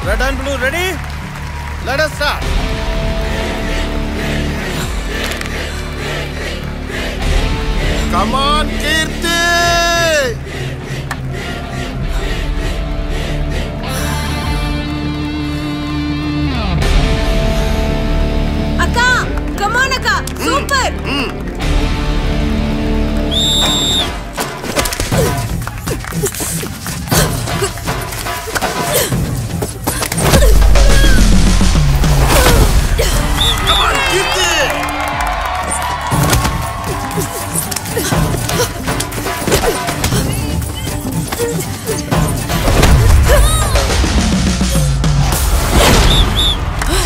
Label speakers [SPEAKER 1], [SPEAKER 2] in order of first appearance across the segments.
[SPEAKER 1] Red and blue ready? Let us start. Come on, Kirti!
[SPEAKER 2] Akka! Come on, Akka! Super!
[SPEAKER 1] Come on, Kirti!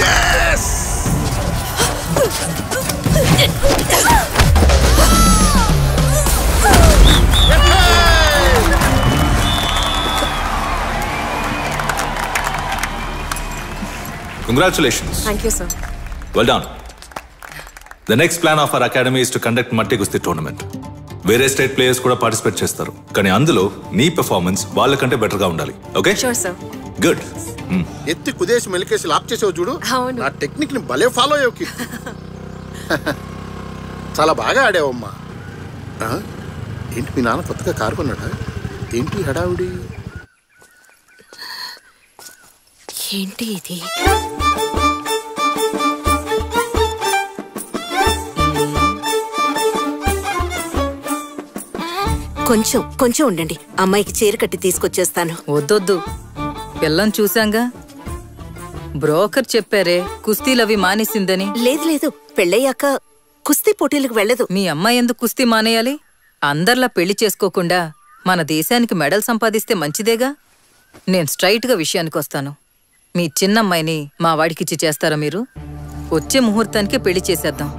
[SPEAKER 1] Yes!
[SPEAKER 3] Congratulations.
[SPEAKER 2] Thank you, sir.
[SPEAKER 3] Well done. The next plan of our academy is to conduct Matti Gusti tournament. వేరే state players కూడా participate చేస్తారు, కానీ అందులో నీ performance వాళ్ళకంటే better గా ఉండాలి. Okay?
[SPEAKER 2] Sure, sir.
[SPEAKER 3] Good.
[SPEAKER 1] ఎత్తి కుదేసి మెలికేసి లాప్ చేసావు చూడు. నా టెక్నిక్ ని భలే ఫాలో అయ్యావు. చాలా బాగా ఆడావమ్మా. ఏంటి మీ నాన్న కొత్తగా కారు కొన్నాడా? ఏంటి హడావుడి?
[SPEAKER 2] ఏంటి ఇది? కొంచెం ఉండండి, అమ్మాయికి చీర కట్టి తీసుకొచ్చేస్తాను.
[SPEAKER 4] వద్దొద్దు, పిల్లని చూశాంగా. బ్రోకర్ చెప్పారే కుస్తీలవి మానేసిందని.
[SPEAKER 2] లేదు, పెళ్ళయ్యాక కుస్తీ పోటీలకు వెళ్ళదు.
[SPEAKER 4] మీ అమ్మాయి ఎందుకు కుస్తీ మానేయాలి? అందర్లా పెళ్లి చేసుకోకుండా మన దేశానికి మెడల్ సంపాదిస్తే మంచిదేగా. నేను స్ట్రైట్ గా విషయానికి వస్తాను. మీ చిన్నమ్మాయిని మా వాడికిచ్చి చేస్తారా మీరు? వచ్చే ముహూర్తానికే పెళ్లి చేసేద్దాం.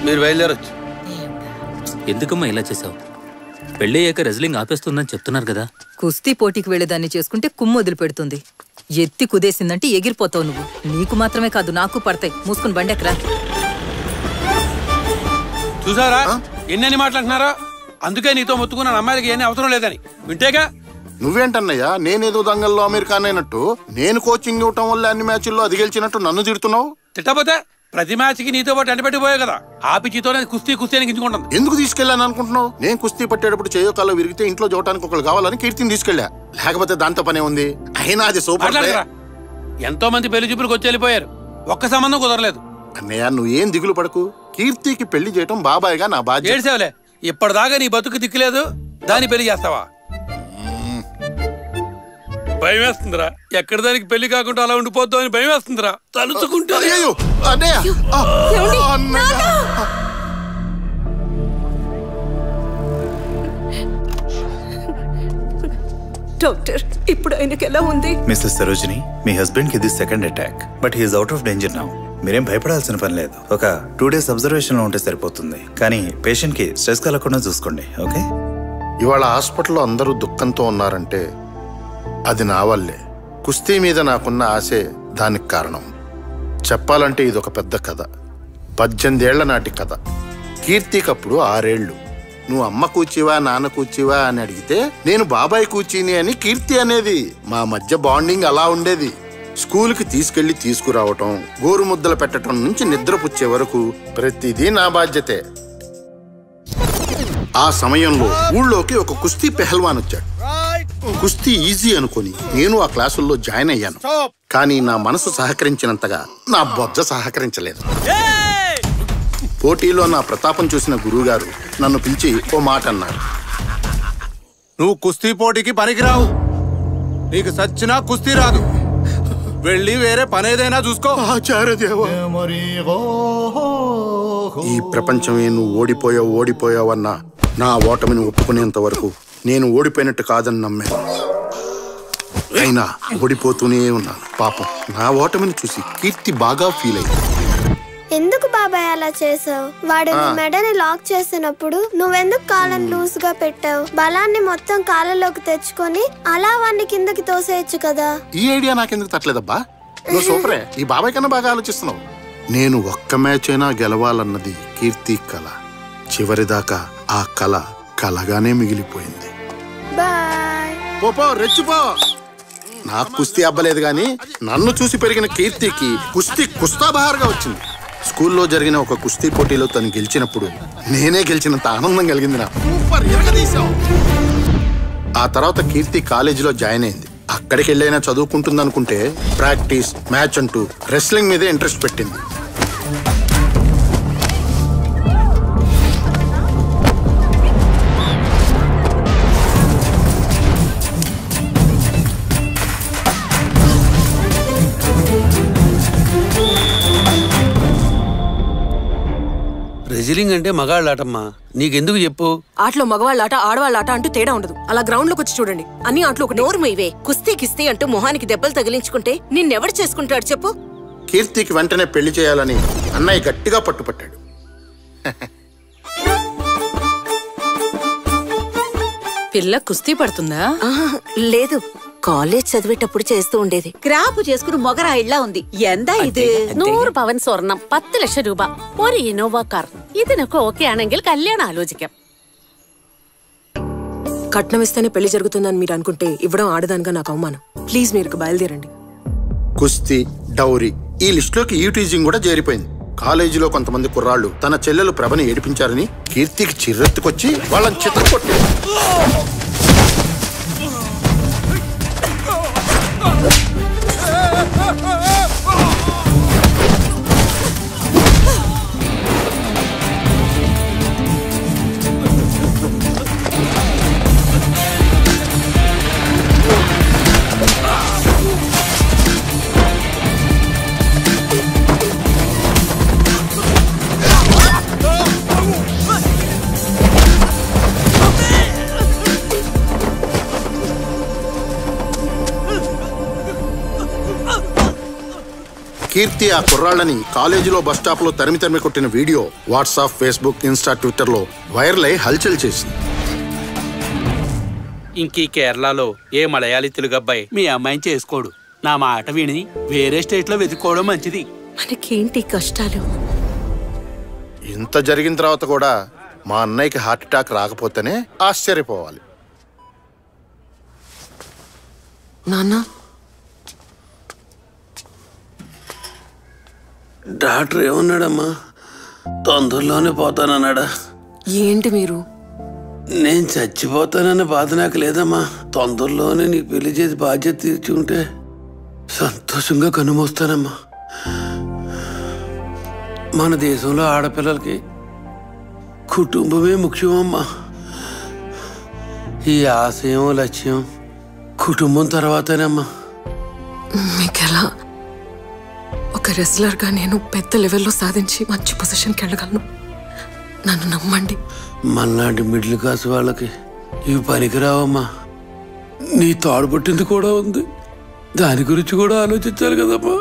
[SPEAKER 1] మీరు బయలుదేరొచ్చు.
[SPEAKER 5] ఎందుకమ్మా ఇలా చేసావు? పెళ్ళయ్యాక రెజ్లింగ్ ఆపేస్తుందని చెప్తున్నారు కదా.
[SPEAKER 4] కుస్తీ పోటీకి వెళ్ళేదాన్ని చేసుకుంటే కుమ్ము వదిలిపెడుతుంది. ఎత్తి కుదేసిందంటే ఎగిరిపోతావు నువ్వు. నీకు మాత్రమే కాదు, నాకు పడతాయి. మూసుకుని బండెక్కరా.
[SPEAKER 6] చూసారా ఎన్నెన్ని మాట్లాడుతున్నారా? అందుకే నీతో మొత్తుకున్న అమ్మాయిలకి ఏమీ అవసరం లేదని వింటేగా.
[SPEAKER 1] నువ్వేంటన్నయ్యా, నేనేదో దంగల్లో అమెరికాన్ అయినట్టు, నేను కోచింగ్ ఇవ్వటం వల్ల అన్ని మ్యాచ్ల్లో అది గెలిచినట్టు నన్ను తిడుతున్నావు?
[SPEAKER 6] తిట్టపోతే ప్రతి మ్యాచ్ కి నీతో పాటు ఎండబెట్టిపోయావు కదా. ఆపిచితోనే కుస్తీ అని గించుకుంటుంది.
[SPEAKER 1] ఎందుకు తీసుకెళ్ళాను అనుకుంటున్నావు? నేను కుస్తీ పట్టేటప్పుడు చేయో కాల్లో విరిగితే ఇంట్లో చూడటానికి ఒకళ్ళు కావాలని కీర్తిని తీసుకెళ్ళా. లేకపోతే దాంతో పనే ఉంది. అయినా అది సూపర్.
[SPEAKER 6] ఎంతో మంది పెళ్లి చూపులకు వచ్చి వెళ్ళిపోయారు, ఒక్క సంబంధం కుదరలేదు.
[SPEAKER 1] అన్నయ్య నువ్వేం దిగులు పడకు. కీర్తికి పెళ్లి చేయటం బాబాయ్గా నా బాధ్యత.
[SPEAKER 6] ఏడ్సేవలే, ఇప్పటిదాకా నీ బతుకు దిక్కులేదు, దాన్ని పెళ్లి చేస్తావా? భయం వేస్తుందిరా. ఎక్కడి దానికి పెళ్లి కాకుండా అలా ఉండిపోద్దు అని భయం వేస్తుందిరా తలుచుకుంటే.
[SPEAKER 2] డాక్టర్, ఇప్పుడు ఆయనకి ఎలా ఉంది?
[SPEAKER 7] మిస్టర్ సరోజిని, మీ హస్బెండ్ కి ఇది second attack, but he is out of danger now. మీరేం భయపడాల్సిన పని లేదు. ఒక 2 days అబ్జర్వేషన్ లో ఉంటే సరిపోతుంది. కానీ పేషెంట్ కి స్ట్రెస్ కలగకుండా చూసుకోండి. ఓకే?
[SPEAKER 1] ఇవాళ హాస్పిటల్లో అందరూ దుఃఖంతో ఉన్నారంటే అది నా వల్లే. కుస్తీ మీద నాకున్న ఆశే దానికి కారణం. చెప్పాలంటే ఇది ఒక పెద్ద కథ. 18 ఏళ్ల నాటి కథ. కీర్తికప్పుడు 6 ఏళ్లు. నువ్వు అమ్మ కూర్చివా నాన్న కూర్చివా అని అడిగితే నేను బాబాయ్ కూర్చిని అని కీర్తి అనేది. మా మధ్య బాండింగ్ అలా ఉండేది. స్కూల్కి తీసుకెళ్లి తీసుకురావటం, గోరు ముద్దలు పెట్టడం నుంచి నిద్రపుచ్చే వరకు ప్రతిదీ నా బాధ్యతే. ఆ సమయంలో ఊళ్ళోకి ఒక కుస్తీ పెహల్వాన్ వచ్చాడు. కుస్తీ ఈజీ అనుకుని నేను ఆ క్లాసుల్లో జాయిన్ అయ్యాను. కానీ నా మనసు సహకరించినంతగా నా బొజ్జ సహకరించలేదు. పోటీలో నా ప్రతాపం చూసిన గురువుగారు నన్ను పిలిచి ఓ మాట అన్నారు.
[SPEAKER 8] నువ్వు కుస్తీ పోటీకి పనికిరావు. నీకు సచ్చినా కుస్తీ రాదు. వెళ్ళి వేరే పనేదైనా చూసుకో.
[SPEAKER 1] ఆచార్యదేవా, ఈ ప్రపంచమే నువ్వు ఓడిపోయావన్నా నా ఓటమిని ఒప్పుకునేంత వరకు నేను ఓడిపోయినట్టు కాదని నమ్మాను. అయినా ఓడిపోతూనే ఉన్నాను. పాపం నా ఓటమిని చూసి కీర్తి బాగా ఫీల్ అయింది.
[SPEAKER 9] ఎందుకు బాబాయ్ అలా చేసావు? వాడు మెడని లాక్ చేసినప్పుడు నువ్వెందుకు కాళ్ళని లూజ్ గా పెట్టావు? బలాన్ని మొత్తం కాళ్ళలోకి తెచ్చుకొని అలా వాడిని కిందకి తోసేయచ్చు కదా.
[SPEAKER 1] ఈ ఐడియా నాకెందుకు తట్టలేదబ్బా? నువ్వు సూపరే. ఈ బాబాయ్ కన్నా బాగా ఆలోచిస్తున్నావు. నేను ఒక్క మ్యాచ్ అయినా గెలవాలన్నది కీర్తి కల. చివరిదాకా ఆ కళ కలగానే మిగిలిపోయింది.
[SPEAKER 9] బాయ్.
[SPEAKER 1] పోపో రెచ్చిపో. నాకు కుస్తీ అబ్బలేదు గాని నన్ను చూసి పెరిగిన కీర్తికి కుస్తీ కుస్తాబహార్గా వచ్చింది. స్కూల్లో జరిగిన ఒక కుస్తీ పోటీలో తను గెలిచినప్పుడు నేనే గెలిచినంత ఆనందం కలిగింది నాకు. సూపర్ ఎరగదీశావు. ఆ తర్వాత కీర్తి కాలేజీలో జాయిన్ అయింది. అక్కడికి వెళ్ళైనా చదువుకుంటుంది అనుకుంటే ప్రాక్టీస్, మ్యాచ్ అంటూ రెస్లింగ్ మీదే ఇంట్రెస్ట్ పెట్టింది.
[SPEAKER 6] రెజ్లింగ్ అంటే మగాళ్ళాటమ్మా, నీకెందుకు చెప్పు?
[SPEAKER 10] ఆటలో మగవాళ్ళ ఆట ఆడవాళ్ళ ఆట అంటూ తేడా ఉండదు. అలా గ్రౌండ్ లోకి వచ్చి చూడండి, అన్ని ఆటలు ఒక
[SPEAKER 2] నోరు మీవే. కుస్తీ కిస్తీ అంటూ మొహానికి దెబ్బలు తగిలించుకుంటే నిన్నెవడు చేసుకుంటాడు చెప్పు?
[SPEAKER 1] కీర్తికి వెంటనే పెళ్లి చేయాలని అన్నయ్య గట్టిగా పట్టుపట్టాడు.
[SPEAKER 10] పిల్ల కుస్తీ పడుతుందా?
[SPEAKER 2] లేదు, కాలేజ్ చదివేటప్పుడు చేస్తూ ఉండేది.
[SPEAKER 11] ക്രാപ്പ് చేసుకుని మొగరాయిళ్ళ ఉంది. എന്താ ഇത്?
[SPEAKER 10] 100 പവൻ സ്വർണം, 10 ലക്ഷം രൂപ, ഒരു ഇന്നോവ കാർ. ഇതിനൊക്കെ ഓക്കെ ആണെങ്കിൽ కళ్యాణం ఆలోచిക്കാം. కట్నం ఇస్తేనే పెళ్లి జరుగుతుందని మీరు అనుకుంటే ఇవ్వడం ఆడదానిగా నాకు అవమానం. ప్లీజ్ మీరు బయలుదేరండి.
[SPEAKER 1] కుస్తీ, డౌరీ ఈ లిస్టులోకి ఈటీజింగ్ కూడా చేరిపోయింది. కాలేజీలో కొంతమంది కుర్రాళ్ళు తన చెల్లెలు ప్రభని ఏడిపించారని కీర్తికి చిర్రెత్తుకొచ్చి వాళ్ళని చితక్కొట్టారు. కీర్తి ఆ కుర్రాళ్ళని కాలేజీలో బస్ స్టాప్ లో తరిమి కొట్టిన video WhatsApp, Facebook, Insta, Twitter లో వైరల్ అయి హల్చల్ చేసింది.
[SPEAKER 6] ఇంకీ కేరళలో ఏ మలయాళీ తెలుగు అబ్బాయి మీ అమ్మాయిని చేసుకోడు. నా మాట విని వేరే స్టేట్ లో వెతుక్కోవడం మంచిది.
[SPEAKER 10] మనకేంటి కష్టాలు?
[SPEAKER 1] ఇంత జరిగిన తర్వాత కూడా మా అన్నయ్యకి హార్ట్ అటాక్ రాకపోతేనే ఆశ్చర్యపోవాలి.
[SPEAKER 10] నాన్న,
[SPEAKER 6] డాక్టర్ ఏమన్నాడమ్మా? తొందరలోనే పోతానన్నాడా?
[SPEAKER 10] ఏంటి మీరు?
[SPEAKER 6] నేను చచ్చిపోతానన్న బాధ నాకు లేదమ్మా. తొందరలోనే నీకు పెళ్లి చేసి బాధ్యత తీర్చుంటే సంతోషంగా కనుమోస్తానమ్మా. మన దేశంలో ఆడపిల్లలకి కుటుంబమే ముఖ్యమమ్మా. ఈ ఆశయం, లక్ష్యం కుటుంబం తర్వాతనేమ్మా.
[SPEAKER 10] మీకెలా? ఒక రెస్లర్గా నేను పెద్ద లెవెల్లో సాధించి మంచి పొజిషన్కి వెళ్ళగలను. నన్ను నమ్మండి.
[SPEAKER 6] మళ్ళాంటి మిడిల్ క్లాస్ వాళ్ళకి ఇవి పనికిరావమ్మా. నీ తోడబుట్టింది కూడా ఉంది, దాని గురించి కూడా ఆలోచించాలి కదమ్మా.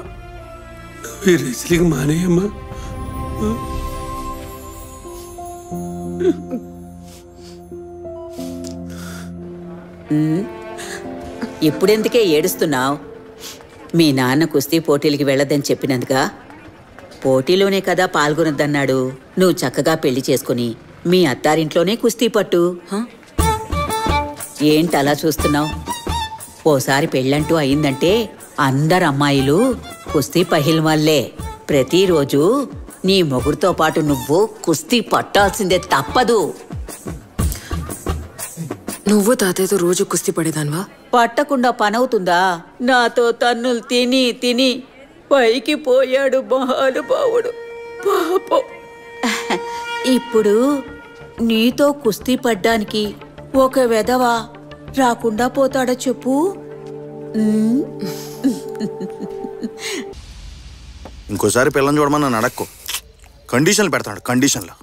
[SPEAKER 6] ఈ రెస్లింగ్ మానేయమ్మా.
[SPEAKER 11] ఇప్పుడెందుకే ఏడుస్తున్నావు? మీ నాన్న కుస్తీ పోటీలకి వెళ్ళొద్దని చెప్పినందుగా? పోటీలోనే కదా పాల్గొనొద్దన్నాడు. నువ్వు చక్కగా పెళ్లి చేసుకుని మీ అత్తారింట్లోనే కుస్తీ పట్టు. ఏంటలా చూస్తున్నావు? ఓసారి పెళ్ళంటూ అయిందంటే అందరు అమ్మాయిలు కుస్తీ పహిల్వాన్లే. ప్రతిరోజు నీ మొగుడుతో పాటు నువ్వు కుస్తీ పట్టాల్సిందే, తప్పదు.
[SPEAKER 10] నువ్వు తాతయ్యతో రోజు కుస్తీ పడేదాన్వా?
[SPEAKER 11] పట్టకుండా పనవుతుందా? నాతో తన్నులు తిని తిని పైకి పోయాడు మహానుభావుడు పాపం. ఇప్పుడు నీతో కుస్తీ పడ్డానికి ఒక వెధవ రాకుండా పోతాడా చెప్పు?
[SPEAKER 12] ఇంకోసారి పిల్లని చూడమని నన్ను అడక్కు. కండిషన్లు పెడతాడు. కండిషన్లు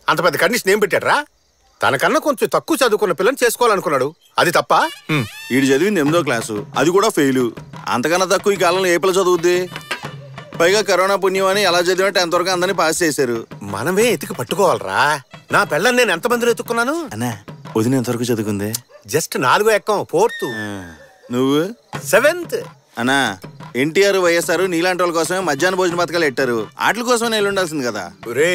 [SPEAKER 8] అంత పెద్ద కండిషన్ ఏం పెట్టాడ్రా? తనకన్నా కొంచెం తక్కువ చదువుకున్న పిల్లని చేసుకోవాలనుకున్నాడు, అది తప్ప?
[SPEAKER 12] వీడు చదివింది 8వ క్లాసు, అది కూడా ఫెయిల్. అంతకన్నా తక్కువ ఈ కాలంలో ఏ పిల్ల చదువుద్ది? పైగా కరోనా పుణ్యం అని ఎలా చదివినా 10th వరకు అందరినీ పాస్ చేశారు.
[SPEAKER 8] మనమే ఎతికి పట్టుకోవాలరా. నా పిల్లని నేను ఎంతమందిని ఎత్తుకున్నాను
[SPEAKER 12] అన్నా. వదిన ఎంతవరకు చదువుకుంది?
[SPEAKER 8] జస్ట్ 4వ ఎక్కం, 4th.
[SPEAKER 12] నువ్వు
[SPEAKER 8] 7th.
[SPEAKER 12] అన్నా, ఎన్టీఆర్, వైఎస్ఆర్ నీలాంటి వాళ్ళ కోసమే మధ్యాహ్న భోజన పథకాలు పెట్టారు. వాటి కోసమే నేను ఉండాల్సింది కదా.
[SPEAKER 8] రే,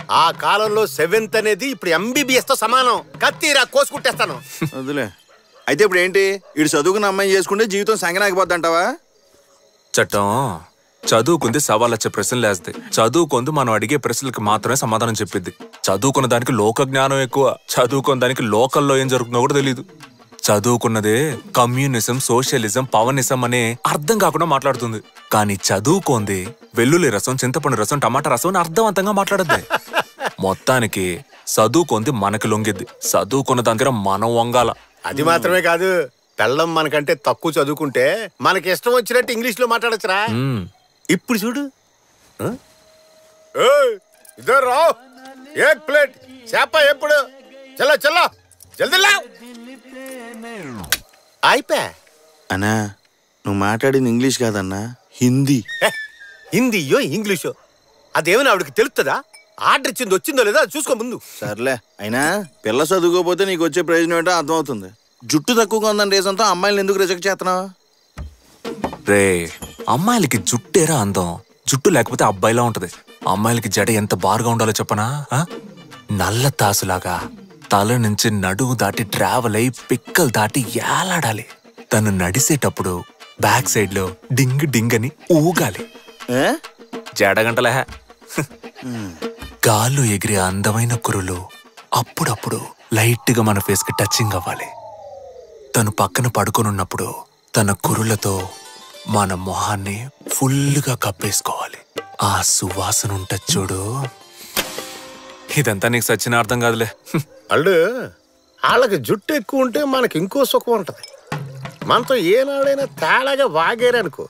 [SPEAKER 13] ఆ కాలంలో 7th అనేది ఇప్పుడు MBBS తో సమానం. కత్తిరా కోసుకుంటేస్తాను.
[SPEAKER 12] వదిలే. అయితే ఇప్పుడు ఏంటి? ఇటు చదువుకున్న అమ్మాయి చేసుకుంటే జీవితం సంగనాగిపోద్ది అంటావా?
[SPEAKER 14] చట్టం చదువుకుంది సవాళ్ళొచ్చే ప్రశ్నలు వేస్తే, చదువుకుంది మనం అడిగే ప్రశ్నలకు మాత్రమే సమాధానం చెప్పిద్ది. చదువుకున్న దానికి లోక జ్ఞానం ఎక్కువ, చదువుకున్న దానికి లోకల్లో ఏం జరుగుతుందో కూడా తెలియదు. చదువుకున్నదే కమ్యూనిజం, సోషలిజం, పవనిజం అనే అర్థం కాకుండా మాట్లాడుతుంది. కానీ చదువుకోంది వెల్లుల్లి రసం, చింతపండు రసం, టమాటా రసం అని అర్థవంతంగా మాట్లాడద్ది. మొత్తానికి చదువుకుంది మనకి లొంగిద్ది, చదువుకున్న దగ్గర మనం వంగాల.
[SPEAKER 13] అది మాత్రమే కాదు, పెళ్ళం మనకంటే తక్కువ చదువుకుంటే మనకి ఇష్టం వచ్చినట్టు ఇంగ్లీష్ లో మాట్లాడచ్చురా. ఇప్పుడు చూడు, ఇద్దరు రావు, ఏక్ ప్లేట్ చేప ఎప్పుడు, చల్ల చల్ల జల్దీ లావ్. అయిపోయా
[SPEAKER 12] అన్నా, నువ్వు మాట్లాడింది ఇంగ్లీష్ కాదన్నా, హిందీ.
[SPEAKER 13] హిందీయో ఇంగ్లీషో అదేమైనా ఆవిడకి తెలుస్తుందా? ఆర్డర్ ఇచ్చింది వచ్చిందో లేదా చూసుకో ముందు.
[SPEAKER 12] సర్లే, అయినా పిల్ల చదువుకోపోతే నీకు వచ్చే ప్రయోజనం ఏంటో అర్థమవుతుంది. జుట్టు తక్కువగా ఉందని రీజన్తో అమ్మాయిలు ఎందుకు రిజెక్ట్ చేస్తున్నావు?
[SPEAKER 14] రే, అమ్మాయిలకి జుట్టేరా అందం, జుట్టు లేకపోతే అబ్బాయిలా ఉంటది. అమ్మాయిలకి జడ ఎంత బారుగా ఉండాలో చెప్పనా? నల్ల తాసులాగా తల నుంచి నడువు దాటి ట్రావెల్ అయి పిక్కలు దాటి ఏలాడాలి. తను నడిసేటప్పుడు బ్యాక్ సైడ్ లో డింగ్ డింగ్ అని ఊగాలి. జడగంటలే. గాల్లో ఎగిరే అందమైన కురులు అప్పుడప్పుడు లైట్ గా మన ఫేస్ కి టచింగ్ అవ్వాలి. తను పక్కన పడుకొనున్నప్పుడు తన కురులతో మన మొహాన్ని ఫుల్గా కప్పేసుకోవాలి. ఆ సువాసన ఉంటది చూడు. ఇదంతా నీకు సచ్చిన అర్థం కాదులే.
[SPEAKER 13] అల్లు, వాళ్ళకి జుట్టు ఎక్కువ ఉంటే మనకి ఇంకో సుఖం ఉంటది. మనతో ఏనాడైనా తేడాగా వాగేరనుకో,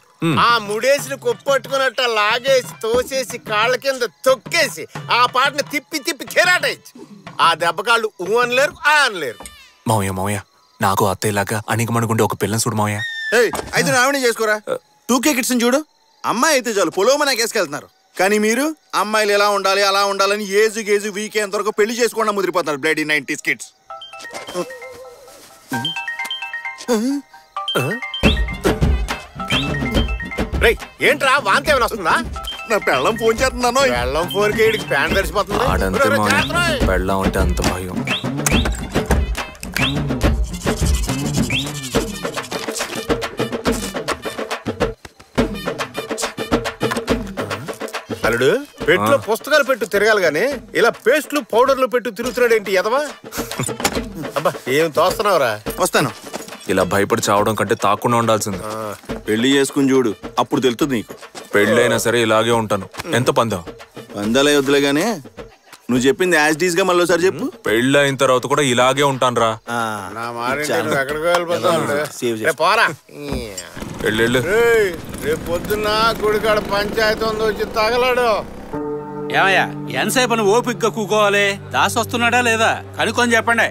[SPEAKER 13] ఆ ముడేసిన కొప్పట్టుకున్నట్ట లాగేసి తోసేసి కాళ్ళ కింద తొక్కేసి ఆ పాటను తిప్పి తిప్పి కెరాటేయచ్చు. ఆ దెబ్బకాళ్ళు ఊ అనలేరు, ఆ అనలేరు.
[SPEAKER 14] మావయ్య మావయ్య, నాకు అత్తయ్యలాగా అణిగమణుగుండే ఒక పిల్లని చూడు మావయ్య.
[SPEAKER 12] అయితే నావిని చేసుకోరా. 2K కిడ్స్ చూడు, అమ్మాయి అయితే చాలు పొలోమన కేసుకెళ్తున్నారు. కానీ మీరు అమ్మాయిలు ఎలా ఉండాలి అలా ఉండాలని ఏజు గేజు వీకే అంతవరకు పెళ్లి చేసుకోకుండా ముదిరిపోతున్నారు. Bloody 90s kids.
[SPEAKER 13] ఏంట్రా వాంతి ఏమైనా వస్తుందా?
[SPEAKER 12] నా పెళ్ళం ఫోన్ చేస్తున్నాను.
[SPEAKER 13] పెళ్ళం ఫోన్ కి ప్యాంట్ తడిసిపోతుంది.
[SPEAKER 14] పెళ్ళం అంటే అంత భయం.
[SPEAKER 13] అల్లుడు, పెట్టులో పుస్తకాలు పెట్టు తిరగాలి గాని ఇలా పేస్ట్లు పౌడర్లు పెట్టు తిరుగుతున్నాడు ఏంటి ఎదవా? అబ్బా, ఏం తోస్తున్నావురా?
[SPEAKER 12] వస్తాను.
[SPEAKER 14] ఇలా భయపడి చావడం కంటే తాకుండా ఉండాల్సింది.
[SPEAKER 12] పెళ్లి చేసుకుని చూడు, అప్పుడు తెలుస్తుంది నీకు.
[SPEAKER 14] పెళ్ళైనా సరే ఇలాగే ఉంటాను. ఎంత పందెం?
[SPEAKER 12] పందాలే వద్దులే గానీ నువ్వు చెప్పింది యాజ్ డీస్ గా మళ్ళీ ఒకసారి చెప్పు.
[SPEAKER 14] పెళ్ళి అయిన తర్వాత కూడా ఇలాగే ఉంటాను రా.
[SPEAKER 13] రేపు పొద్దున్న గుడికాడ పంచాయతీ ఉందో వచ్చి తగలాడు.
[SPEAKER 15] ఏమయ్యా, ఎంతసేపు అని ఓపిగ్గా కూకోవాలి? దాసి వస్తున్నాడా లేదా కనుక్కొని చెప్పండి.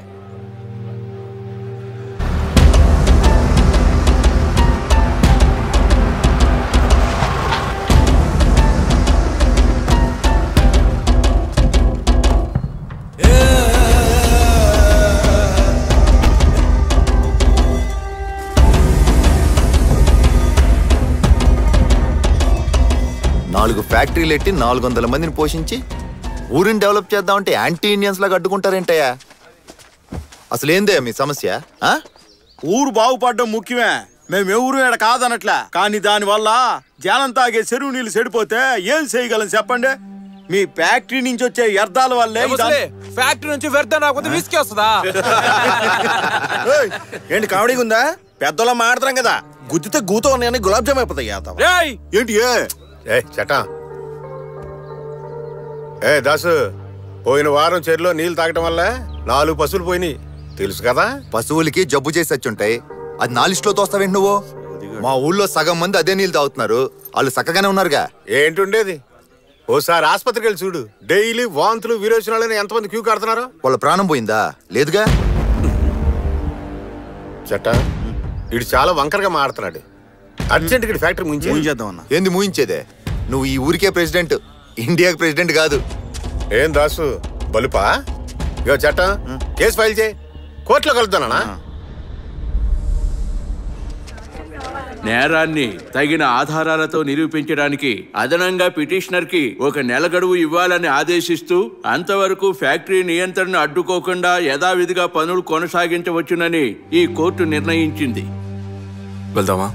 [SPEAKER 16] నాలుగు ఫ్యాక్టరీలు ఎట్టి 400 మందిని పోషించి ఊరిని డెవలప్ చేద్దామంటే యాంటీ ఇండియన్స్ లాగా అడ్డుకుంటారేంటయ్యా? అసలేందయ్యా మీ సమస్య?
[SPEAKER 12] ఊరు బాగుపడడం ముఖ్యమే, మేము ఎవరు ఏడ కాదనట్లే. కానీ దానివల్ల జనం తాగే చెరువు నీళ్ళు చెడిపోతే ఏం చేయగలం చెప్పండి? మీ ఫ్యాక్టరీ నుంచి వచ్చే వ్యర్థాల వల్లే.
[SPEAKER 17] ఫ్యాక్టరీ నుంచి వ్యర్థం రాకపోతే విసికి వస్తుందా?
[SPEAKER 12] ఏంటి కామెడీగా ఉందా? పెద్దలో మాడతాం కదా, గుద్దితే గూతో ఉన్నాయని గులాబ్ జామ్ అయిపోతాయి. ఏంటి
[SPEAKER 13] చటా? దాసు, పోయిన వారం చెరువులో నీళ్లు తాగటం వల్ల 4 పశువులు పోయినాయి తెలుసు కదా?
[SPEAKER 16] పశువులకి జబ్బు చేసి వచ్చుంటాయి, అది నా లిస్టులో తోస్తావేంటి నువ్వు? మా ఊళ్ళో సగం మంది అదే నీళ్ళు తాగుతున్నారు, వాళ్ళు చక్కగానే ఉన్నారుగా.
[SPEAKER 13] ఏంటుండేది? ఓసారి ఆసుపత్రికి వెళ్ళి చూడు, డైలీ వాంతులు విరోచనాలని ఎంతమంది క్యూ కడుతున్నారు.
[SPEAKER 16] వాళ్ళ ప్రాణం పోయిందా? లేదుగా.
[SPEAKER 13] చట్టా, ఇడు చాలా వంకరగా మాడుతున్నాడు. అర్జెంట్ గా ఫ్యాక్టరీ
[SPEAKER 16] ముయించేద్దామన్నా. ఏంది ముయించేదే? నువ్వు ఈ ఊరికే ప్రెసిడెంట్, ఇండియాకి ప్రెసిడెంట్ కాదు.
[SPEAKER 13] ఏం దాసు బలుపా? ఇగో చట్టం, కేసు ఫైల్ చేయి, కోర్టులో కలుద్దానా?
[SPEAKER 18] నేరాన్ని తగిన ఆధారాలతో నిరూపించడానికి అదనంగా పిటిషనర్కి 1 నెల గడువు ఇవ్వాలని ఆదేశిస్తూ అంతవరకు ఫ్యాక్టరీ నియంత్రణను అడ్డుకోకుండా యథావిధిగా పనులు కొనసాగించవచ్చునని ఈ కోర్టు నిర్ణయించింది.
[SPEAKER 14] వెళ్దామా?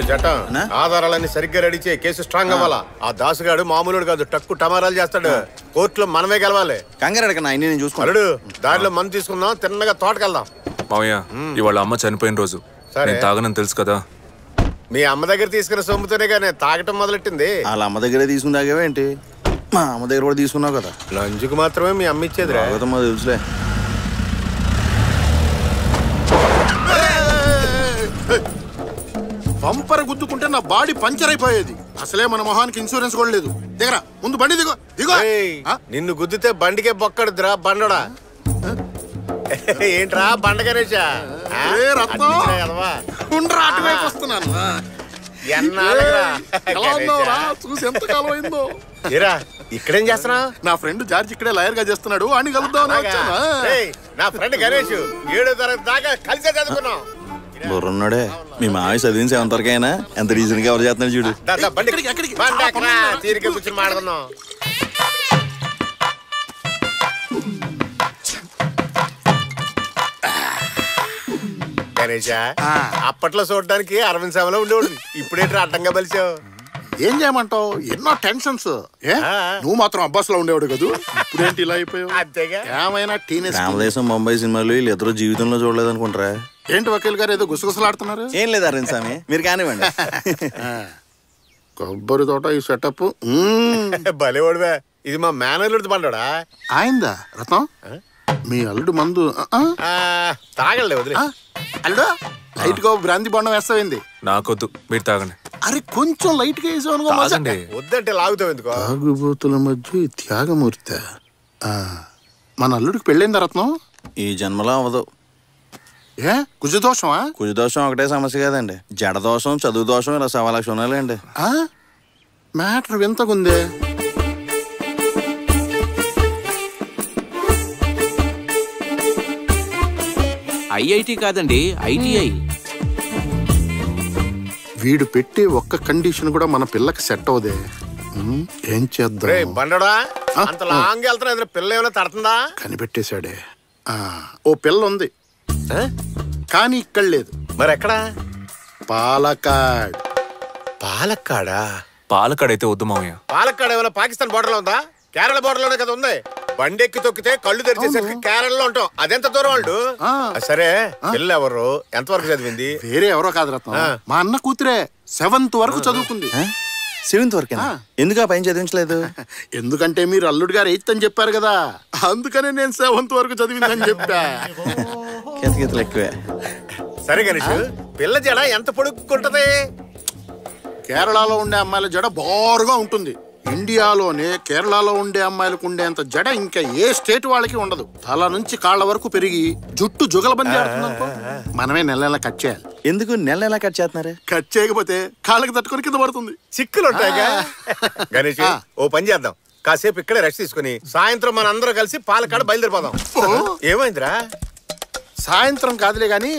[SPEAKER 13] జటం ఆధారాలన్నీ సరిగ్గా రెడీ చేయి. కేసు స్ట్రాంగ్ అవ్వాలా. ఆ దాసుగాడు మామూలుడు కాదు, టక్కు టమారాలు చేస్తాడు. కోర్టులో మనమే గెలవాలి.
[SPEAKER 12] కంగారు నేను
[SPEAKER 13] చూసుకున్నాడు. దారిలో మందు తీసుకుందాం, తిన్నగా తోటకెళ్దాం.
[SPEAKER 14] మావయ్య, ఇవాళ అమ్మ చనిపోయిన రోజు. నేను తాగనని తెలుసు కదా.
[SPEAKER 13] మీ అమ్మ దగ్గర తీసుకున్న సొమ్ముతోనే కానీ తాగటం మొదలెట్టింది.
[SPEAKER 12] వాళ్ళ అమ్మ దగ్గరే తీసుకున్నాగేంటి? మా అమ్మ దగ్గర కూడా తీసుకున్నావు కదా.
[SPEAKER 13] లంచ్కి మాత్రమే మీ అమ్మ ఇచ్చేది.
[SPEAKER 12] తెలుసులే.
[SPEAKER 1] బంపర్ గుద్దుకుంటే నా బాడీ పంచర్ అయిపోయేది. అసలే మన మొహానికి ఇన్సూరెన్స్ కూడా లేదు. దిగరా, ముందు బండి దిగో దిగో.
[SPEAKER 13] నిన్ను గుద్దితే బండికే బొక్కడుద్రా బండడా. ఏంట్రా బండ గణేశా?
[SPEAKER 1] వస్తున్నాను. చూసి ఎంత కాలం అయిందో.
[SPEAKER 13] ఇక్కడేం చేస్తున్నా?
[SPEAKER 1] నా ఫ్రెండ్ జార్జ్ ఇక్కడే లాయర్ గా చేస్తున్నాడు. అని కలుద్దాం.
[SPEAKER 13] నా ఫ్రెండ్ గణేష్ 7వ తరగతి దాకా కలిసే చదువుకున్నాం.
[SPEAKER 12] బుర్రున్నాడే. మీ మావి చదివిన 7th వరకైనా ఎంత రీజన్ గా ఎవరు చేస్తున్నాడు చూడు.
[SPEAKER 13] తీరిక కూర్చొని మాట్లాడుకుందాం. గణేష, అప్పట్లో చూడడానికి అరవింద్ సభలో ఉండేవాడు. ఇప్పుడేంటి అడ్డంగా బలిచావు?
[SPEAKER 1] ఏం చేయమంటావు? ఎన్నో టెన్షన్స్. నువ్వు మాత్రం అబ్బాస్ లో ఉండేవాడు కదా, ఇప్పుడేంటి ఇలా అయిపోయావు?
[SPEAKER 13] అంతేగా.
[SPEAKER 1] ఏమైనా టీనేజ్
[SPEAKER 12] రామదేశం ముంబై సినిమాలు వీళ్ళు ఇద్దరు జీవితంలో చూడలేదు అనుకుంటారా?
[SPEAKER 1] ఏంటి వకీల్ గారు ఏదో గుసగుసలాడుతున్నారు?
[SPEAKER 12] ఏం లేదు అరవింద్ స్వామి, మీరు కానివ్వండి.
[SPEAKER 1] కొబ్బరి తోట ఈ సెటప్
[SPEAKER 13] భలేవాడువే. ఇది మా మేనల్లుడి బండోడా?
[SPEAKER 1] ఆయిందా రత్నం? మీ అల్లుడు మందు
[SPEAKER 13] తాగలే వదిలే.
[SPEAKER 1] అల్లుడు లైట్ గా బ్రాంతి బొండం వేస్తావేంది?
[SPEAKER 14] నాకొద్దు, మీరు తాగండి.
[SPEAKER 1] అరే కొంచెం లైట్ గా వేసావు.
[SPEAKER 13] వద్దంటే లాగుతావు ఎందుకో?
[SPEAKER 1] తాగుబోతుల మధ్య త్యాగమూర్తి. మన అల్లుడికి పెళ్ళైందా రత్నం?
[SPEAKER 12] ఈ జన్మలో అవ్వదు.
[SPEAKER 1] ఏ కుజదోషమా?
[SPEAKER 12] కుజదోషం ఒకటే సమస్య కాదండి, జడదోషం, చదువు దోషం, ఇలా 1,00,000 ఉన్నాయండి.
[SPEAKER 1] మ్యాటర్ వింతకుందే.
[SPEAKER 18] ఐఐటి కాదండి, ఐటీఐ.
[SPEAKER 1] వీడు పెట్టే ఒక్క కండిషన్ కూడా మన పిల్లకి సెట్ అవదే. ఏం చేద్దాం?
[SPEAKER 13] బండడా అంత లాంగ్ వెళ్తున్నా, పిల్ల ఏమైనా తడుతుందా?
[SPEAKER 1] కనిపెట్టేశాడే. ఓ పిల్ల ఉంది కానీ ఇక్కడ లేదు.
[SPEAKER 13] మరి ఎక్కడా?
[SPEAKER 1] పాలకాడ్.
[SPEAKER 13] పాలక్కాడా?
[SPEAKER 14] పాలకాడ్ అయితే వద్దు మావయ్య.
[SPEAKER 13] పాలక్కాడ్ ఏమైనా పాకిస్తాన్ బోర్డర్ లో ఉందా? కేరళ బోర్డర్ లోనే కదా ఉంది. బండెక్కి తొక్కితే కళ్ళు తెరిచేసరికి కేరళలో ఉంటాం. అదెంత దూరం వాళ్ళు? సరే, పిల్ల ఎవరు, ఎంతవరకు చదివింది?
[SPEAKER 1] వేరే ఎవరో కాదు రత్నం, మా అన్న కూతురే. 7th వరకు చదువుకుంది.
[SPEAKER 12] 7th వరకేనా? ఎందుకు ఆ పైన చదివించలేదు?
[SPEAKER 1] ఎందుకంటే మీరు అల్లుడు గారు 8th అని చెప్పారు కదా, అందుకనే నేను 7th వరకు చదివిందని చెప్పా.
[SPEAKER 12] కితకితలు ఎక్కువే.
[SPEAKER 13] సరే గణేష్, పిల్ల జడ ఎంత పొడుక్కుంటది?
[SPEAKER 1] కేరళలో ఉండే అమ్మాయిల జడ బారుగా ఉంటుంది. ఇండియాలోనే కేరళలో ఉండే అమ్మాయిలకు ఉండేంత జడ ఇంకా ఏ స్టేట్ వాళ్ళకి ఉండదు. తల నుంచి కాళ్ళ వరకు పెరిగి జుట్టు జుగలబంది ఆడుతుందనుకో, మనమే నెల కట్ చేయాలి.
[SPEAKER 12] ఎందుకు నెల కట్ చేస్తున్నారు?
[SPEAKER 1] కట్ చేయకపోతే కాళ్ళకి తట్టుకొని కింద పడుతుంది.
[SPEAKER 13] చిక్కులు ఉంటాయిగా. గణేష్, ఓ పని చేద్దాం, కాసేపు ఇక్కడే రెస్ట్ తీసుకుని సాయంత్రం మన అందరం కలిసి పాలకాడ బయలుదేరిపోదాం. ఏమైందిరా?
[SPEAKER 1] సాయంత్రం కాదులే గాని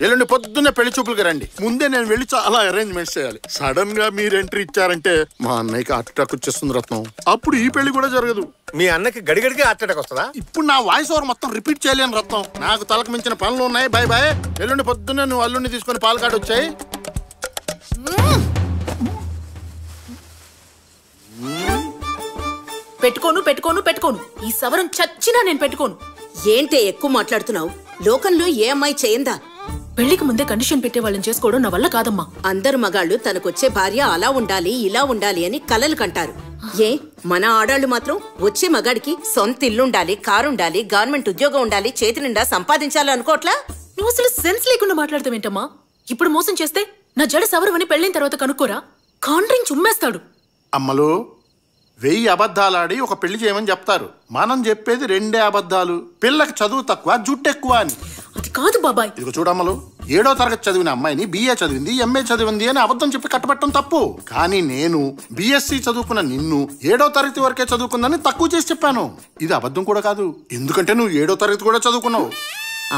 [SPEAKER 1] ఎల్లుండి పొద్దున్నే పెళ్లి చూపులకి రండి. ముందే నేను వెళ్ళి చాలా అరేంజ్మెంట్స్ చేయాలి. సడన్ గా మీరు ఎంట్రీ ఇచ్చారంటే మా అన్నయ్యకి హార్ట్ అటాక్ వచ్చేస్తుంది రత్నం. అప్పుడు ఈ పెళ్లి కూడా జరగదు.
[SPEAKER 13] మీ అన్నకి గడిగడికి హార్ట్ అటాక్ వస్తుందా?
[SPEAKER 1] ఇప్పుడు నా వాయిస్ ఓవర్ మొత్తం రిపీట్ చేయలేను రత్నం. నాకు తలకు మించిన పనులు ఉన్నాయి. Bye bye. ఎల్లుండి పొద్దున్నే నువ్వు అల్లుండి తీసుకొని పాలకాడ వచ్చాయి.
[SPEAKER 19] పెట్టుకోను. ఈ సవరం చచ్చినా నేను పెట్టుకోను.
[SPEAKER 2] ఏంటే ఎక్కువ మాట్లాడుతున్నావు? లోకంలో ఏ అమ్మాయి చేయందా?
[SPEAKER 19] పెళ్లికి ముందే కండిషన్ పెట్టే వాళ్ళని చేసుకోవడం నా వల్ల కాదమ్మా.
[SPEAKER 2] అందరు మగాళ్ళు తనకొచ్చే భార్య అలా ఉండాలి ఇలా ఉండాలి అని కలలు కంటారు. ఏ మన ఆడాళ్ళు మాత్రం వచ్చే మగాడికి సొంత ఇల్లుండాలి, కారుండాలి, గవర్నమెంట్ ఉద్యోగం ఉండాలి, చేతి నిండా సంపాదించాలి అనుకోవట్లా?
[SPEAKER 19] నువ్వు అసలు సెన్స్ లేకుండా మాట్లాడతావేంటమ్మా? ఇప్పుడు మోసం చేస్తే నా జడ సవరమని పెళ్ళైన తర్వాత కనుక్కోరా? కాండ్రింగ్ చుమ్మేస్తాడు.
[SPEAKER 1] అమ్మలు 1000 అబద్ధాలాడి ఒక పెళ్లి చేయమని చెప్తారు. మనం చెప్పేది 2 అబద్ధాలు. పిల్లకి చదువు తక్కువ, జుట్టు ఎక్కువ అని.
[SPEAKER 19] అది కాదు బాబాయ్.
[SPEAKER 1] ఇదిగో చూడమ్మలు, 7వ తరగతి చదివిన అమ్మాయిని BA చదివింది, MA చదివింది అని అబద్ధం చెప్పి కట్టబెట్టడం తప్పు. కానీ నేను BSc చదువుకున్న నిన్ను 7వ తరగతి వరకే చదువుకుందని తక్కువ చేసి చెప్పాను. ఇది అబద్ధం కూడా కాదు, ఎందుకంటే నువ్వు 7వ తరగతి కూడా చదువుకున్నావు.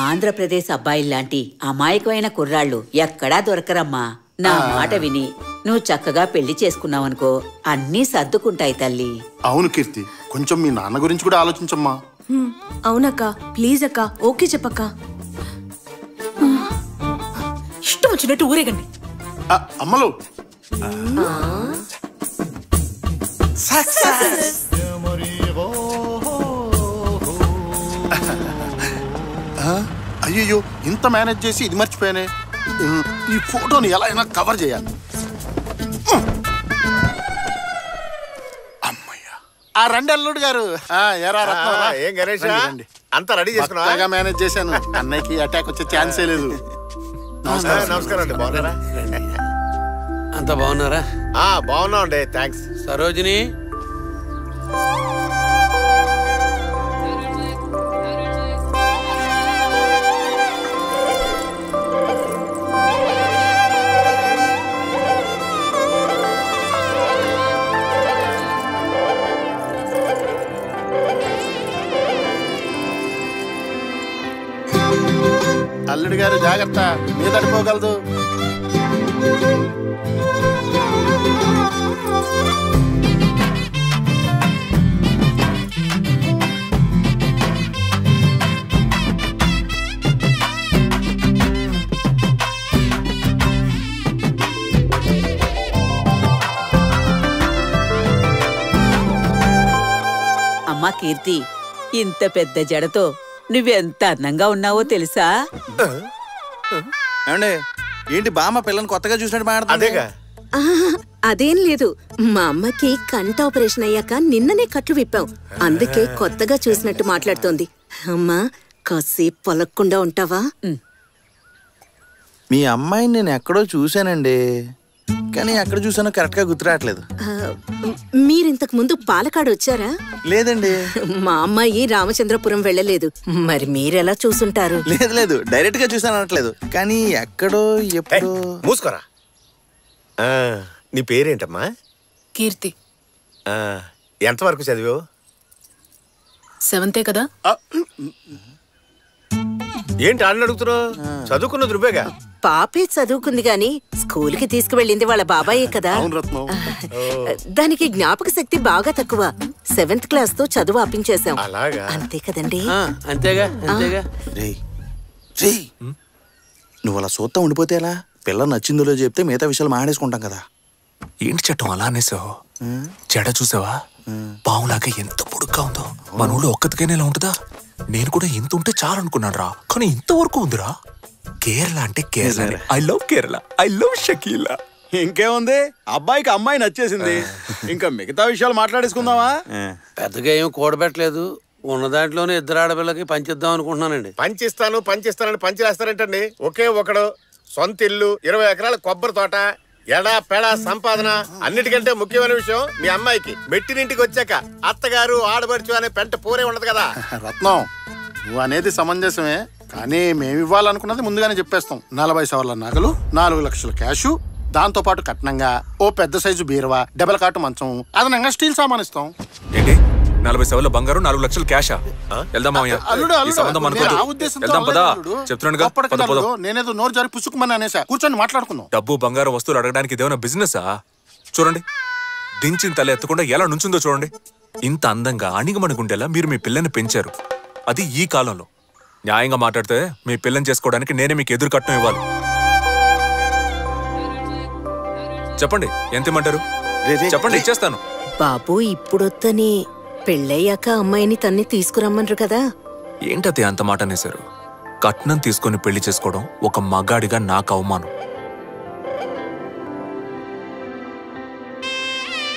[SPEAKER 11] ఆంధ్రప్రదేశ్ అబ్బాయిల్లాంటి అమాయకమైన కుర్రాళ్ళు ఎక్కడా దొరకరమ్మా. నా మాట విని నువ్వు చక్కగా పెళ్లి చేసుకున్నావనుకో అన్నీ సర్దుకుంటాయి తల్లి.
[SPEAKER 1] అవును కీర్తి, కొంచెం మీ నాన్న గురించి కూడా ఆలోచించమ్మా.
[SPEAKER 19] అవునక్క, ప్లీజ్ అక్క, ఓకే చెప్పక్క. ఇష్టం వచ్చినట్టు ఊరేగండి.
[SPEAKER 1] అమ్మలు అయ్యో, ఇంత మేనేజ్ చేసి ఇది మర్చిపోయానే. ఈ ఫోటోని ఎలా అయినా కవర్ చేయాలి. అమ్మయ్యా, ఆ రండి అల్లుడు గారు.
[SPEAKER 13] ఏం గణేష్ అంతా రెడీ చేసుకున్నా?
[SPEAKER 1] మేనేజ్ చేశాను. అన్నయ్యకి అటాక్ వచ్చే ఛాన్సే లేదు.
[SPEAKER 13] నమస్కారం అండి, బాగున్నారా?
[SPEAKER 6] అంతా బాగున్నారా?
[SPEAKER 13] బాగున్నాం అండి, థ్యాంక్స్.
[SPEAKER 6] సరోజిని,
[SPEAKER 1] అల్లుడు గారు జాగ్రత్త, మీద పడిపోగలదు.
[SPEAKER 11] అమ్మా కీర్తి, ఇంత పెద్ద జడతో నువ్వెంత అందంగా ఉన్నావో తెలుసా?
[SPEAKER 12] ఏంటి బామ్మ పిల్లని కొత్తగా చూసినట్టు మాట్లాడుతుందేగా?
[SPEAKER 2] అదేం లేదు, మా అమ్మకి కంట ఆపరేషన్ అయ్యాక నిన్ననే కట్లు విప్పాం, అందుకే కొత్తగా చూసినట్టు మాట్లాడుతోంది. అమ్మా కాసేపు పొలక్కుండా ఉంటావా?
[SPEAKER 12] మీ అమ్మాయిని నేను ఎక్కడో చూశానండి, కానీ ఎక్కడ చూసానో కరెక్ట్ గా గుర్తురావట్లేదు.
[SPEAKER 2] మీరింతకు ముందు పాలకాడు వచ్చారా?
[SPEAKER 12] లేదండి.
[SPEAKER 2] మా అమ్మాయి రామచంద్రపురం వెళ్ళలేదు, మరి మీరెలా చూసుంటారు?
[SPEAKER 12] లేదు, డైరెక్ట్ గా చూసాను అనట్లేదు, కానీ ఎక్కడో ఎప్పుడో.
[SPEAKER 13] మూసుకోరా. నీ పేరేంటమ్మా?
[SPEAKER 19] కీర్తి.
[SPEAKER 13] ఎంతవరకు చదివావు?
[SPEAKER 19] 7th కదా.
[SPEAKER 13] ఏంటి అన్న అడుగుతున్నావు? చదువుకున్నది నువ్వేగా.
[SPEAKER 2] పాపే చదువుకుంది గాని స్కూల్ కి తీసుకువెళ్ళింది వాళ్ళ బాబాయే కదా. దానికి జ్ఞాపక శక్తి బాగా తక్కువ. 7th క్లాస్ తో చదువు ఆపించేశాం. అంతే కదండి?
[SPEAKER 6] అంతేగా.
[SPEAKER 12] నువ్వు అలా చూస్తా ఉండిపోతే ఎలా? పిల్ల నచ్చిందో చెప్తే మిగతా విషయాలు మాడేసుకుంటాం కదా.
[SPEAKER 14] ఏంటి చట్టం అలా అనేసావు? చెడ చూసావా? పావులాగా ఎంత పొడుగ్గా ఉందో. మన ఊళ్ళో ఒక్కతికైనా ఇలా ఉంటుందా? నేను కూడా ఇంత ఉంటే చాలు అనుకున్నాను రా, కానీ ఇంతవరకు ఉందిరా. కేరళ అంటే Kerala. I love Kerala, I love Shakeela.
[SPEAKER 12] ఇంకేముంది, అబ్బాయికి అమ్మాయి నచ్చేసింది, ఇంకా మిగతా విషయాలు మాట్లాడేసుకుందామా?
[SPEAKER 6] పెద్దగా ఏం కూడబెట్టలేదు, ఉన్న దాంట్లోనే 2 ఆడపిల్లకి పంచిద్దాం అనుకుంటున్నానండి.
[SPEAKER 13] పంచిస్తానని పంచిలేస్తారంటండి. ఒకే ఒకడు, సొంత ఇల్లు, 20 ఎకరాల కొబ్బరి తోట, ఎడా పెడా సంపాదన. అన్నిటికంటే ముఖ్యమైన విషయం, మీ అమ్మాయికి మెట్టినింటికి వచ్చాక అత్తగారు ఆడబడుచు అనే పెంట పూరే ఉండదు కదా.
[SPEAKER 1] రత్నం, నువ్వు అనేది సమంజసమే, కానీ మేము ఇవ్వాలనుకున్నది ముందుగానే చెప్పేస్తాం. 40 సవర్ల నగలు, 4 లక్షల క్యాషు, దాంతో పాటు కట్నంగా ఓ పెద్ద సైజు బీరువా, డబల్ కాటు మంచం, అదనంగా స్టీల్ సామాన్ ఇస్తాం.
[SPEAKER 14] ఏంటి 40 సవర్ల బంగారు, 4 లక్షల క్యాషా? వెళ్దాం మామయ్య.
[SPEAKER 1] నేనేదో నోరు జారి పుచ్చుకోమని అనేసా. కూర్చొని మాట్లాడుకుందాం.
[SPEAKER 14] డబ్బు బంగారు వస్తువులు అడగడానికి ఇదేమైనా బిజినెసా? చూడండి, దించిన తల ఎత్తకుండా ఎలా నుంచుందో చూడండి. ఇంత అందంగా అణిగమణిగుండేలా మీరు మీ పిల్లని పెంచారు, అది ఈ కాలంలో. న్యాయంగా మాట్లాడితే మీ పిల్లని చేసుకోవడానికి నేనే మీకు ఎదురు కట్నం ఇవ్వాలి. చెప్పండి, ఎంత ఇమ్మంటారు? చెప్పండి, ఇచ్చేస్తాను.
[SPEAKER 2] బాబు ఇప్పుడొద్దని, పెళ్ళయ్యాక అమ్మాయిని తన్ని తీసుకురమ్మన్రు కదా.
[SPEAKER 14] ఏంటది అంత మాట అనేశారు? కట్నం తీసుకొని పెళ్లి చేసుకోవడం ఒక మగాడిగా నాకు అవమానం.